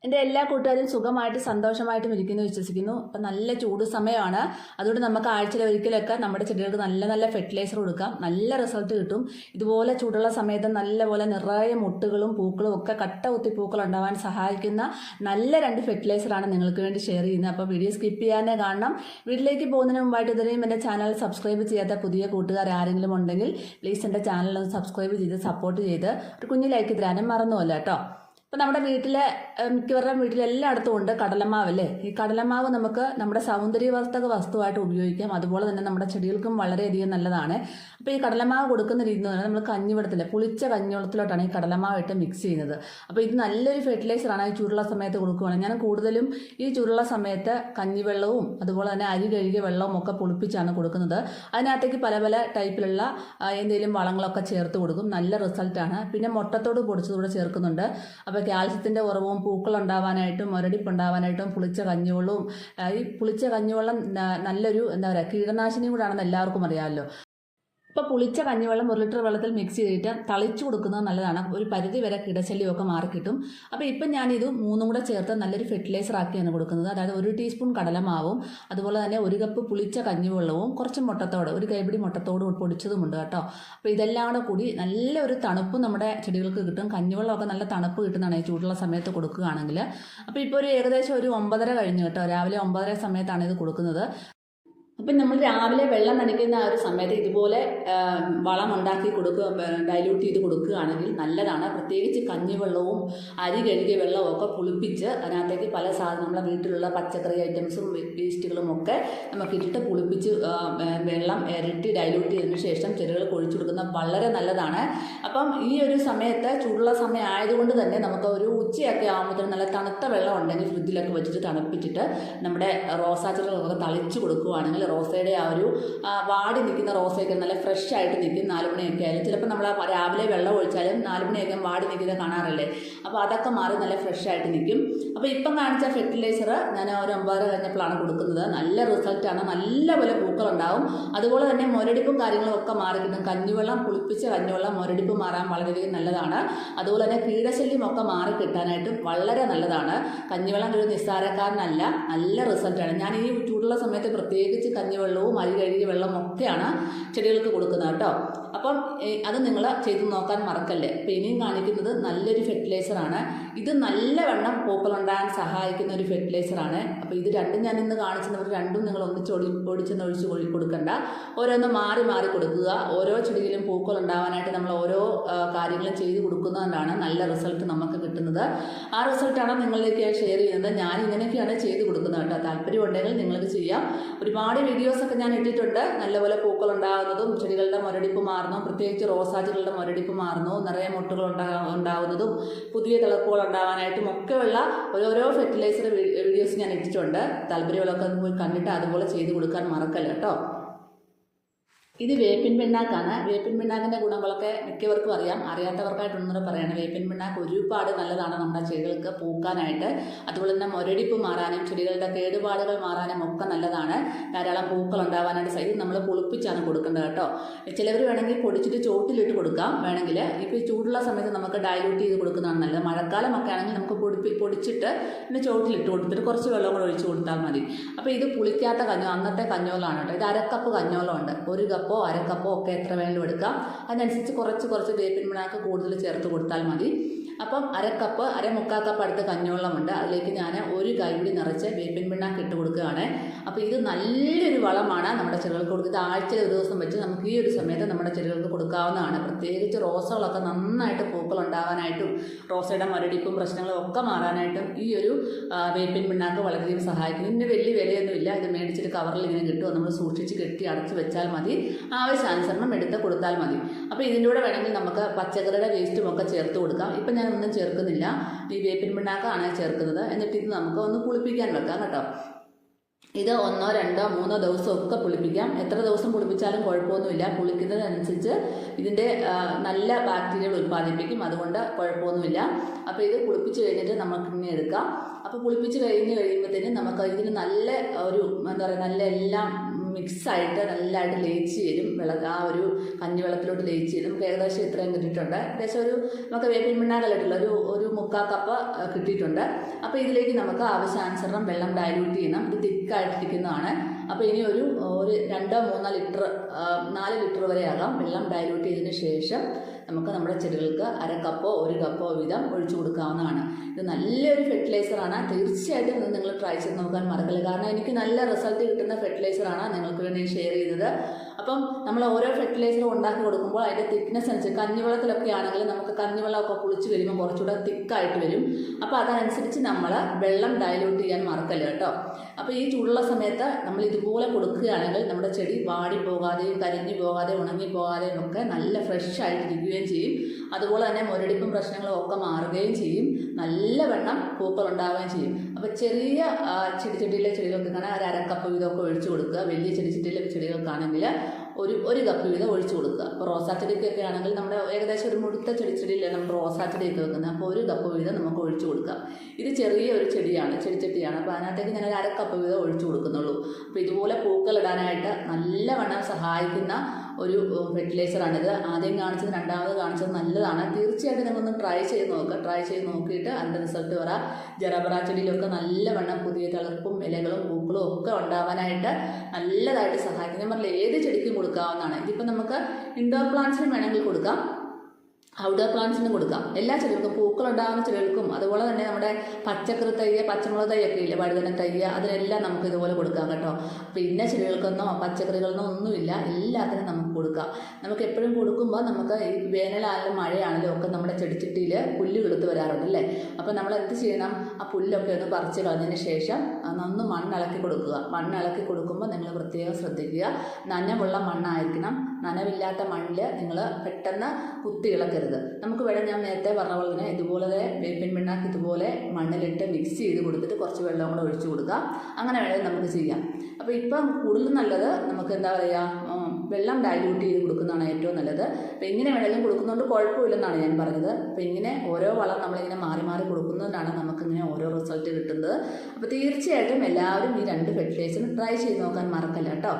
എൻ്റെ എല്ലാ കൂട്ടുകാരും സുഖമായിട്ട് സന്തോഷമായിട്ടും ഇരിക്കുന്നു വിശ്വസിക്കുന്നു. അപ്പം നല്ല ചൂട് സമയമാണ്. അതുകൊണ്ട് നമുക്ക് ആഴ്ചയിൽ ഒരിക്കലൊക്കെ നമ്മുടെ ചെടികൾക്ക് നല്ല നല്ല ഫെർട്ടിലൈസർ കൊടുക്കാം. നല്ല റിസൾട്ട് കിട്ടും. ഇതുപോലെ ചൂടുള്ള സമയത്ത് നല്ലപോലെ നിറയെ മുട്ടുകളും പൂക്കളും ഒക്കെ കട്ട കുത്തി പൂക്കൾ ഉണ്ടാവാൻ സഹായിക്കുന്ന നല്ല 2 ഫെർട്ടിലൈസറാണ് നിങ്ങൾക്ക് വേണ്ടി ഷെയർ ചെയ്യുന്നത്. അപ്പോൾ വീഡിയോ സ്കിപ്പ് ചെയ്യാനേ കാണണം. വീട്ടിലേക്ക് പോകുന്നതിന് മുമ്പായിട്ട് ഇതുവരെയും എൻ്റെ ചാനൽ സബ്സ്ക്രൈബ് ചെയ്യാത്ത പുതിയ കൂട്ടുകാർ ആരെങ്കിലും ഉണ്ടെങ്കിൽ പ്ലീസ് എൻ്റെ ചാനൽ ഒന്ന് സബ്സ്ക്രൈബ് ചെയ്ത് സപ്പോർട്ട് ചെയ്ത് ഒരു കുഞ്ഞു ലൈക്ക് തരാനും മറന്നുമല്ല കേട്ടോ. ഇപ്പം നമ്മുടെ വീട്ടിലെ മിക്കവരുടെയും വീട്ടിലെല്ലായിടത്തും ഉണ്ട് കടലമാവല്ലേ. ഈ കടലമാവ് നമുക്ക് നമ്മുടെ സൗന്ദര്യവർദ്ധക വസ്തുവായിട്ട് ഉപയോഗിക്കാം. അതുപോലെ തന്നെ നമ്മുടെ ചെടികൾക്കും വളരെയധികം നല്ലതാണ്. അപ്പോൾ ഈ കടലമാവ് കൊടുക്കുന്ന രീതി എന്ന് പറഞ്ഞാൽ നമ്മൾ കഞ്ഞിവെള്ളത്തിൽ പുളിച്ച കഞ്ഞിവെള്ളത്തിലോട്ടാണ് ഈ കടലമാവ് ഇട്ട് മിക്സ് ചെയ്യുന്നത്. അപ്പോൾ ഇത് നല്ലൊരു ഫെർട്ടിലൈസറാണ്. ഈ ചൂടുള്ള സമയത്ത് കൊടുക്കുകയാണ്. ഞാൻ കൂടുതലും ഈ ചൂടുള്ള സമയത്ത് കഞ്ഞിവെള്ളവും അതുപോലെ തന്നെ അരി കഴുകിയ വെള്ളവും ഒക്കെ പുളിപ്പിച്ചാണ് കൊടുക്കുന്നത്. അതിനകത്തേക്ക് പല പല ടൈപ്പിലുള്ള എന്തെങ്കിലും വളങ്ങളൊക്കെ ചേർത്ത് കൊടുക്കും. നല്ല റിസൾട്ടാണ്. പിന്നെ മുട്ടത്തോട് പൊടിച്ചതുകൂടെ ചേർക്കുന്നുണ്ട്. അപ്പോൾ കാൽസ്യത്തിൻ്റെ കുറവും പൂക്കളുണ്ടാവാനായിട്ടും മുരടിപ്പുണ്ടാവാനായിട്ടും പുളിച്ച കഞ്ഞിവെള്ളവും ഈ പുളിച്ച കഞ്ഞിവെള്ളം നല്ലൊരു എന്താ പറയുക കീടനാശിനിയും കൂടാണെന്ന് എല്ലാവർക്കും അറിയാമല്ലോ. ഇപ്പോൾ പുളിച്ച കഞ്ഞിവെള്ളം 1 ലിറ്റർ വെള്ളത്തിൽ മിക്സ് ചെയ്തിട്ട് തളിച്ചു കൊടുക്കുന്നത് നല്ലതാണ്. ഒരു പരിധി വരെ കീടശല്യമൊക്കെ മാറിക്കിട്ടും. അപ്പോൾ ഇപ്പം ഞാനിത് 3 കൂടെ ചേർത്ത് നല്ലൊരു ഫെർട്ടിലൈസർ ആക്കിയാണ് കൊടുക്കുന്നത്. അതായത് 1 ടീസ്പൂൺ കടലമാവും അതുപോലെ തന്നെ 1 കപ്പ് പുളിച്ച കഞ്ഞിവെള്ളവും കുറച്ച് മുട്ടത്തോട് 1 കൈപ്പിടി മുട്ടത്തോട് പൊടിച്ചതുമുണ്ട് കേട്ടോ. അപ്പോൾ ഇതെല്ലാം കൂടി നല്ലൊരു തണുപ്പ് നമ്മുടെ ചെടികൾക്ക് കിട്ടും. കഞ്ഞിവെള്ളമൊക്കെ നല്ല തണുപ്പ് കിട്ടുന്നതാണ് ഈ ചൂടുള്ള സമയത്ത് കൊടുക്കുകയാണെങ്കിൽ. അപ്പോൾ ഇപ്പോൾ ഏകദേശം ഒരു 9:30 കഴിഞ്ഞു കേട്ടോ. രാവിലെ 9:30 സമയത്താണ് ഇത് കൊടുക്കുന്നത്. അപ്പം നമ്മൾ രാവിലെ വെള്ളം നനയ്ക്കുന്ന ആ ഒരു സമയത്ത് ഇതുപോലെ വളം ഉണ്ടാക്കി ഡൈല്യൂട്ട് ചെയ്ത് കൊടുക്കുകയാണെങ്കിൽ നല്ലതാണ്. പ്രത്യേകിച്ച് കഞ്ഞിവെള്ളവും അരി കഴുകിയ വെള്ളവും ഒക്കെ പുളിപ്പിച്ച് അതിനകത്തേക്ക് പല സാധനം നമ്മുടെ വീട്ടിലുള്ള പച്ചക്കറി ഐറ്റംസും വേസ്റ്റുകളും ഒക്കെ നമുക്ക് ഇട്ടിട്ട് പുളിപ്പിച്ച് വെള്ളം ഇരട്ടി ഡൈല്യൂട്ട് ചെയ്തതിന് ശേഷം ചെടികൾക്ക് ഒഴിച്ചു കൊടുക്കുന്നത് വളരെ നല്ലതാണ്. അപ്പം ഈ ഒരു സമയത്ത് ചൂടുള്ള സമയം ആയതുകൊണ്ട് തന്നെ നമുക്ക് ഒരു ഉച്ചയൊക്കെ ആകുമ്പോഴത്തേനും നല്ല തണുത്ത വെള്ളം ഉണ്ടെങ്കിൽ ഫ്രിഡ്ജിലൊക്കെ വെച്ചിട്ട് തണുപ്പിച്ചിട്ട് നമ്മുടെ റോസാ ചെടികളൊക്കെ തളിച്ച് കൊടുക്കുകയാണെങ്കിൽ റോസയുടെ ആ ഒരു വാടി നിൽക്കുന്ന റോസയൊക്കെ നല്ല ഫ്രഷ് ആയിട്ട് നിൽക്കും. 4 മണിയൊക്കെ ആയാലും ചിലപ്പോൾ നമ്മൾ രാവിലെ വെള്ളം ഒഴിച്ചാലും 4 മണിയൊക്കെ വാടി നിൽക്കുന്നത് കാണാറില്ലേ. അപ്പോൾ അതൊക്കെ മാറി നല്ല ഫ്രഷ് ആയിട്ട് നിൽക്കും. അപ്പോൾ ഇപ്പം കാണിച്ച ഫെർട്ടിലൈസർ ഞാൻ ഒരു 9:30 കഴിഞ്ഞപ്പോഴാണ് കൊടുക്കുന്നത്. നല്ല റിസൾട്ടാണ്. നല്ലപോലെ പൂക്കളുണ്ടാവും. അതുപോലെ തന്നെ മുരടിപ്പും കാര്യങ്ങളും ഒക്കെ മാറി കിട്ടും. കഞ്ഞിവെള്ളം പുളിപ്പിച്ച കഞ്ഞിവെള്ളം മുരടിപ്പ് മാറാൻ വളരെയധികം നല്ലതാണ്. അതുപോലെ തന്നെ കീടശല്യം ഒക്കെ മാറി കിട്ടാനായിട്ടും വളരെ നല്ലതാണ്. കഞ്ഞിവെള്ളം ഒരു നിസ്സാരക്കാരനല്ല. നല്ല റിസൾട്ടാണ്. ഞാൻ ഈ ചൂടുള്ള സമയത്ത് പ്രത്യേകിച്ച് കഞ്ഞിവെള്ളവും അരി കഴുകിയ വെള്ളവും ഒക്കെയാണ് ചെടികൾക്ക് കൊടുക്കുന്നത് കേട്ടോ. അപ്പം അത് നിങ്ങൾ ചെയ്ത് നോക്കാൻ മറക്കല്ലേ. അപ്പോൾ ഇനിയും കാണിക്കുന്നത് നല്ലൊരു ഫെർട്ടിലൈസറാണ്. ഇത് നല്ലവണ്ണം പൂക്കളുണ്ടാകാൻ സഹായിക്കുന്ന ഒരു ഫെർട്ടിലൈസറാണ്. അപ്പോൾ ഇത് രണ്ടും ഞാൻ ഇന്ന് കാണിച്ചവർ രണ്ടും നിങ്ങൾ ഒടിച്ചെന്ന് ഒഴിച്ച് കൊടുക്കണ്ട. ഓരോന്ന് മാറി മാറി കൊടുക്കുക. ഓരോ ചെടിയിലും പൂക്കളുണ്ടാവാനായിട്ട് നമ്മൾ ഓരോ കാര്യങ്ങളും ചെയ്ത് കൊടുക്കുന്നതുകൊണ്ടാണ് നല്ല റിസൾട്ട് നമുക്ക് കിട്ടുന്നത്. ആ റിസൾട്ടാണ് നിങ്ങളിലേക്ക് ഞാൻ ഷെയർ ചെയ്യുന്നത്. ഞാൻ ഇങ്ങനെയൊക്കെയാണ് ചെയ്ത് കൊടുക്കുന്നത് കേട്ടോ. താല്പര്യം ഉണ്ടെങ്കിൽ നിങ്ങൾക്ക് ചെയ്യാം. ഒരുപാട് വീഡിയോസൊക്കെ ഞാൻ ഇട്ടിട്ടുണ്ട്. നല്ലപോലെ പൂക്കൾ ഉണ്ടാകുന്നതും ചെടികളുടെ മുരടിപ്പ് മാറുന്നതും പ്രത്യേകിച്ച് റോസാ ചെടികളുടെ മുരടിപ്പ് മാറുന്നതും നിറയെ മുട്ടുകൾ ഉണ്ടാകുന്നതും പുതിയ തിളപ്പുകൾ ഉണ്ടാവാനായിട്ടും ഒക്കെയുള്ള ഓരോരോ ഫെർട്ടിലൈസർ വീഡിയോസ് ഞാൻ ഇട്ടിട്ടുണ്ട്. താല്പര്യമുള്ളവർക്ക് പോയി കണ്ടിട്ട് അതുപോലെ ചെയ്ത് കൊടുക്കാൻ മറക്കല്ല കേട്ടോ. ഇത് വേപ്പിൻ പിണ്ണാക്കാണ്. വേപ്പിൻ പിണ്ണാക്കിൻ്റെ ഗുണങ്ങളൊക്കെ മിക്കവർക്കും അറിയാം. അറിയാത്തവർക്കായിട്ടൊന്നും പറയണം. വേപ്പിൻ പിണ്ണാക്ക് ഒരുപാട് നല്ലതാണ് നമ്മുടെ ചെടികൾക്ക് പൂക്കാനായിട്ട്. അതുപോലെ തന്നെ മുരടിപ്പ് മാറാനും ചെടികളുടെ കേടുപാടുകൾ മാറാനും ഒക്കെ നല്ലതാണ്. ധാരാളം പൂക്കൾ ഉണ്ടാവാനായിട്ട് ഇത് നമ്മൾ പുളിപ്പിച്ചാണ് കൊടുക്കേണ്ടത് കേട്ടോ. ചിലവർ വേണമെങ്കിൽ പൊടിച്ചിട്ട് ചോട്ടിലിട്ട് കൊടുക്കാം. വേണമെങ്കിൽ ഇപ്പോൾ ഈ ചൂടുള്ള സമയത്ത് നമുക്ക് ഡൈല്യൂട്ട് ചെയ്ത് കൊടുക്കുന്നതാണ് നല്ലത്. മഴക്കാലമൊക്കെ ആണെങ്കിൽ നമുക്ക് പൊടിച്ചിട്ട് പിന്നെ ചോട്ടിലിട്ട് കൊടുത്തിട്ട് കുറച്ച് വെള്ളം കൂടെ ഒഴിച്ച് കൊടുത്താൽ മതി. അപ്പോൾ ഇത് പുളിക്കാത്ത അന്നത്തെ കഞ്ഞോളമാണ് കേട്ടോ. ഇത് 1/2 കപ്പ് കഞ്ഞോളമുണ്ട്. 1 കപ്പോ 1/2 കപ്പോ ഒക്കെ എത്ര വേണമെങ്കിലും എടുക്കാം. അതിനനുസരിച്ച് കുറച്ച് വേപ്പിൻ പിണ്ണാക്ക് കൂടുതൽ ചേർത്ത് കൊടുത്താൽ മതി. അപ്പം 1/2 കപ്പ് 1/4 കപ്പ് അടുത്ത് കഞ്ഞിവെള്ളമുണ്ട്. അതിലേക്ക് ഞാൻ 1 കൈപിടി നിറച്ച് വേപ്പിൻ പിണ്ണാക്ക് ഇട്ട് കൊടുക്കുകയാണ്. അപ്പോൾ ഇത് നല്ലൊരു വളമാണ് നമ്മുടെ ചെടികൾക്ക് കൊടുക്കുന്നത്. ആഴ്ചയിൽ ഒരു ദിവസം വെച്ച് നമുക്ക് ഈ ഒരു സമയത്ത് നമ്മുടെ ചെടികൾക്ക് കൊടുക്കാവുന്നതാണ്. പ്രത്യേകിച്ച് റോസകളൊക്കെ നന്നായിട്ട് പൂക്കൾ ഉണ്ടാവാനായിട്ടും റോസയുടെ മുരടിപ്പും പ്രശ്നങ്ങളും ഒക്കെ മാറാനായിട്ടും ഈ ഒരു വേപ്പിൻ പിണ്ണാക്ക് വളരെയധികം സഹായിക്കും. ഇതിൻ്റെ വലിയ വിലയൊന്നുമില്ല. ഇത് മേടിച്ചിട്ട് കവറിൽ ഇങ്ങനെ കിട്ടുമോ, നമ്മൾ സൂക്ഷിച്ച് കെട്ടി അടച്ച് വെച്ചാൽ മതി. ആവശ്യാനുസരണം എടുത്ത് കൊടുത്താൽ മതി. അപ്പോൾ ഇതിൻ്റെ കൂടെ വേണമെങ്കിൽ നമുക്ക് പച്ചക്കറിയുടെ വേസ്റ്റും ഒക്കെ ചേർത്ത് കൊടുക്കാം. ഇപ്പം ഞാൻ ഒന്നും ചേർക്കുന്നില്ല. ഈ വേപ്പിൻ പിണ്ണാക്കാണ് ചേർക്കുന്നത്. എന്നിട്ട് ഇത് നമുക്ക് ഒന്ന് പുളിപ്പിക്കാൻ വെക്കാം കേട്ടോ. ഇത് 1, 2, 3 ദിവസമൊക്കെ പുളിപ്പിക്കാം. എത്ര ദിവസം പുളിപ്പിച്ചാലും കുഴപ്പമൊന്നുമില്ല. പുളിക്കുന്നതിനനുസരിച്ച് ഇതിൻ്റെ നല്ല ബാക്ടീരിയകൾ ഉൽപ്പാദിപ്പിക്കും. അതുകൊണ്ട് കുഴപ്പമൊന്നുമില്ല. അപ്പോൾ ഇത് പുളിപ്പിച്ച് കഴിഞ്ഞിട്ട് നമുക്ക് ഇങ്ങനെ എടുക്കാം. അപ്പോൾ പുളിപ്പിച്ച് കഴിയുമ്പോഴത്തേനും നമുക്ക് ഇതിന് നല്ല ഒരു എന്താ പറയുക നല്ല എല്ലാം മിക്സായിട്ട് നല്ലതായിട്ട് ലയിച്ച് തരും. ആ ഒരു കഞ്ഞിവെള്ളത്തിലോട്ട് ലയിച്ച് തരും. നമുക്ക് ഏകദേശം ഇത്രയും കിട്ടിയിട്ടുണ്ട്. ഏകദേശം നമുക്ക് വേപ്പിൻ പിണ്ണാക്ക് ഇട്ടിട്ടുള്ള ഒരു 3/4 കപ്പ് കിട്ടിയിട്ടുണ്ട്. അപ്പോൾ ഇതിലേക്ക് നമുക്ക് ആവശ്യാനുസരണം വെള്ളം ഡയലൂട്ട് ചെയ്യണം. ഇത് തിക്കായിട്ടിരിക്കുന്നതാണ്. അപ്പോൾ ഇനി ഒരു 2-3 ലിറ്റർ 4 ലിറ്റർ വരെ ആകാം വെള്ളം ഡയലൂട്ട് ചെയ്തതിന് ശേഷം നമുക്ക് നമ്മുടെ ചെടികൾക്ക് 1/2 കപ്പോ 1 കപ്പോ വീതം ഒഴിച്ചു കൊടുക്കാവുന്നതാണ്. ഇത് നല്ലൊരു ഫെർട്ടിലൈസറാണ്. തീർച്ചയായിട്ടും ഇത് നിങ്ങൾ ട്രൈ ചെയ്ത് നോക്കാൻ മറക്കില്ല. കാരണം എനിക്ക് നല്ല റിസൾട്ട് കിട്ടുന്ന ഫെർട്ടിലൈസറാണ് നിങ്ങൾക്ക് വേണ്ടി ഷെയർ ചെയ്തത്. അപ്പം നമ്മൾ ഓരോ ഫെർട്ടിലൈസറും ഉണ്ടാക്കി കൊടുക്കുമ്പോൾ അതിൻ്റെ തിക്നെസ് അനുസരിച്ച് കഞ്ഞിവെള്ളത്തിലൊക്കെ ആണെങ്കിൽ നമുക്ക് കഞ്ഞിവെള്ളമൊക്കെ കുളിച്ച് വരുമ്പോൾ കുറച്ചുകൂടെ തിക്കായിട്ട് വരും. അപ്പോൾ അതനുസരിച്ച് നമ്മൾ വെള്ളം ഡയലൂട്ട് ചെയ്യാൻ മറക്കല്ല കേട്ടോ. അപ്പോൾ ഈ ചൂടുള്ള സമയത്ത് നമ്മൾ ഇതുപോലെ കൊടുക്കുകയാണെങ്കിൽ നമ്മുടെ ചെടി വാടിപ്പോകാതെയും കരിഞ്ഞു പോകാതെയും ഉണങ്ങിപ്പോകാതെയും ഒക്കെ നല്ല ഫ്രഷ് ആയിട്ടിരിക്കുകയും ചെയ്യും. അതുപോലെ തന്നെ മുരടിപ്പും പ്രശ്നങ്ങളും ഒക്കെ മാറുകയും ചെയ്യും. നല്ലവണ്ണം പൂക്കൾ ഉണ്ടാവുകയും ചെയ്യും. അപ്പോൾ ചെറിയ ചെടിച്ചട്ടിയിലെ ചെടികൾക്കാണെങ്കിൽ 1/2 കപ്പ് വീതമൊക്കെ ഒഴിച്ചു കൊടുക്കുക. വലിയ ചെടിച്ചട്ടിയിലെ ചെടികൾക്കാണെങ്കിൽ ഒരു കപ്പ് വീതം ഒഴിച്ചു കൊടുക്കുക. അപ്പോൾ റോസാ ചെടിക്കൊക്കെ ആണെങ്കിൽ നമ്മുടെ ഏകദേശം ഒരു മുഴുത്ത ചെടിച്ചെടിയില്ലേ നമ്മൾ റോസാ ചെടിയൊക്കെ വെക്കുന്നത്. അപ്പോൾ 1 കപ്പ് വീതം നമുക്ക് ഒഴിച്ചു കൊടുക്കാം. ഇത് ചെറിയ ഒരു ചെടിച്ചട്ടിയാണ്. അപ്പോൾ അതിനകത്തേക്ക് ഞാൻ 1/2 കപ്പ് വീതം ഒഴിച്ചു കൊടുക്കുന്നുള്ളൂ. അപ്പോൾ ഇതുപോലെ പൂക്കൾ ഇടാനായിട്ട് നല്ലവണ്ണം സഹായിക്കുന്ന ഒരു ഫെർട്ടിലൈസറാണിത്. ആദ്യം കാണിച്ചത് രണ്ടാമത് കാണിച്ചത് നല്ലതാണ്. തീർച്ചയായിട്ടും നിങ്ങളൊന്ന് ട്രൈ ചെയ്ത് നോക്കുക. ട്രൈ ചെയ്ത് നോക്കിയിട്ട് അതിൻ്റെ റിസൾട്ട് പറ. ജറബറ ചെടിയിലൊക്കെ നല്ലവണ്ണം പുതിയ തളിർപ്പും ഇലകളും പൂക്കളും ഒക്കെ ഉണ്ടാവാനായിട്ട് നല്ലതായിട്ട് സഹായിക്കും. ഞാൻ പറഞ്ഞില്ല ഏത് ചെടിക്കും കൊടുക്കാവുന്നതാണ്. ഇതിപ്പോൾ നമുക്ക് ഇൻഡോർ പ്ലാന്റ്സിനും വേണമെങ്കിൽ കൊടുക്കാം, ഔട്ട്ഡോർ പ്ലാന്റ്സിനും കൊടുക്കാം. എല്ലാ ചെടികൾക്കും പൂക്കളുണ്ടാകുന്ന ചെടികൾക്കും അതുപോലെ തന്നെ നമ്മുടെ പച്ചക്കറി തയ്യ പച്ചമുളക് തൈയൊക്കെ ഇല്ല വഴുതന തയ്യ അതിനെല്ലാം നമുക്ക് ഇതുപോലെ കൊടുക്കാം കേട്ടോ. പിന്നെ ചെടികൾക്കൊന്നോ പച്ചക്കറികളെന്നോ ഒന്നുമില്ല, എല്ലാത്തിനും നമുക്ക് കൊടുക്കാം. നമുക്ക് എപ്പോഴും കൊടുക്കുമ്പോൾ നമുക്ക് ഈ വേനലാണെങ്കിലും മഴയാണെങ്കിലും ഒക്കെ നമ്മുടെ ചെടിച്ചട്ടിയിൽ പുല്ല് കിളുത്ത് വരാറുണ്ട് അല്ലേ. അപ്പോൾ നമ്മൾ എന്ത് ചെയ്യണം, ആ പുല്ലൊക്കെ ഒന്ന് പറിച്ച് കളഞ്ഞതിന് ശേഷം ഒന്ന് മണ്ണിളക്കി കൊടുക്കുക. മണ്ണിളക്കി കൊടുക്കുമ്പോൾ നിങ്ങൾ പ്രത്യേകം ശ്രദ്ധിക്കുക, നനവുള്ള മണ്ണായിരിക്കണം. നനവില്ലാത്ത മണ്ണിൽ നിങ്ങൾ പെട്ടെന്ന് കുത്തി ഇളക്കരുത്. നമുക്ക് വേണം, ഞാൻ നേരത്തെ പറഞ്ഞ പോലെ തന്നെ ഇതുപോലെ വേപ്പിൻ പിണ്ണാക്ക് ഇതുപോലെ മണ്ണിലിട്ട് മിക്സ് ചെയ്ത് കൊടുത്തിട്ട് കുറച്ച് വെള്ളം കൂടെ ഒഴിച്ചു കൊടുക്കുക. അങ്ങനെ വേണമെങ്കിൽ നമുക്ക് ചെയ്യാം. അപ്പോൾ ഇപ്പം കൂടുതൽ നല്ലത് നമുക്ക് എന്താ പറയുക, വെള്ളം ഡൈല്യൂട്ട് ചെയ്ത് കൊടുക്കുന്നതാണ് ഏറ്റവും നല്ലത്. അപ്പോൾ ഇങ്ങനെ വേണമെങ്കിലും കൊടുക്കുന്നതുകൊണ്ട് കുഴപ്പമില്ലെന്നാണ് ഞാൻ പറഞ്ഞത്. അപ്പോൾ ഇങ്ങനെ ഓരോ വളം നമ്മളിങ്ങനെ മാറി മാറി കൊടുക്കുന്നതുകൊണ്ടാണ് നമുക്കിങ്ങനെ ഓരോ റിസൾട്ട് കിട്ടുന്നത്. അപ്പോൾ തീർച്ചയായിട്ടും എല്ലാവരും ഈ 2 ഫെർട്ടിലൈസറും ട്രൈ ചെയ്ത് നോക്കാൻ മറക്കല്ല കേട്ടോ.